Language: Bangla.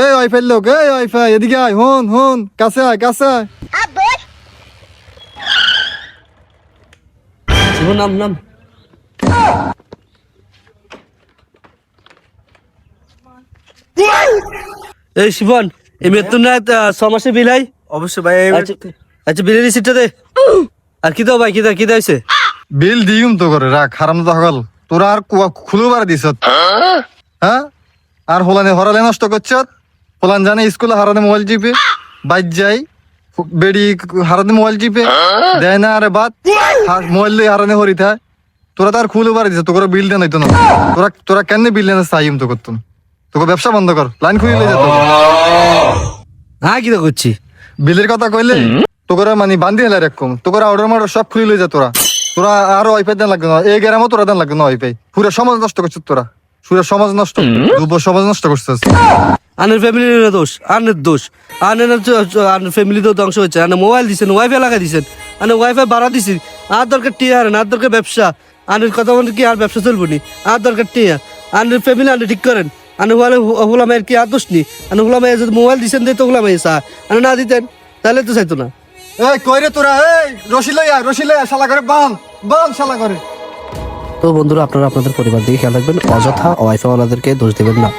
এই ওয়াইফাই লোক, এই ওয়াইফাই এদিকে আয়, হন হন, কাছে আয় কাছে আয়। শিবন নাম নাম। এই শিবন, এই বেতন না 6 মাসে বিল হয়? অবশ্যই ভাই। আচ্ছা বিলের রিসিপ্টটা দে। আর কি দাও ভাই, কি দাইছে? বিল দিউম তো করে রাখ, হারাম তো হগল। তোরা আর খুলবার দিছ, হ্যাঁ? আর হোলানে হরালে নষ্ট করছ। হোলান জানে স্কুলে হারানে মোবাইল চিপে, বাইর যাই বেড়ি হারানে মোবাইল চিপে দেয় না। আরে বাদ মোবাইল দিয়ে হারানে হরি থায়। তোরা তো আর খুলবার দিছ, তোরা বিল দেন হইতো না। তোরা কেন বিল দেন চাইম তো করতুম। তোকে ব্যবসা বন্ধ কর, লাইন খুলে যেত। হ্যাঁ কি করছি? বিলের কথা কইলে তোরা মানে বান্ধি হেলে রাখুম। তোরা অর্ডার মার্ডার সব খুলে লই যা। তোরা আরো ওয়াইফাই দেন লাগবে না, এই গ্রামও তোরা দেন লাগবে না ওয়াইফাই। পুরো সমাজ নষ্ট করছিস তোরা, পুরো সমাজ নষ্ট, যুব সমাজ নষ্ট করছিস। আনের ফ্যামিলির দোষ, আনের দোষ। আনের ফ্যামিলি তো ধ্বংস হচ্ছে। আনে মোবাইল দিছেন, ওয়াইফাই লাগাই দিছেন, আনে ওয়াইফাই বাড়া দিছি। আর দরকার টিয়া, আর দরকার ব্যবসা। আনের কথা বলে কি আর ব্যবসা চলবো নি? আর দরকার টিয়া। আনের ফ্যামিলি আনে ঠিক করেন। আনে হোলামায়ের কি আর দোষ নি? আনে হোলামায়ের যদি মোবাইল দিছেন তো হোলামাই চা, আনে না দিতেন তাহলে তো চাইতো না। এই কইরে তোরা, এই রশি লইয়া শালা করে বান শালা করে। তো বন্ধুরা, আপনারা আপনাদের পরিবার দিকে খেয়াল রাখবেন, অযথা ওয়াইফাই ওয়ালাদেরকে দোষ দিবেন না।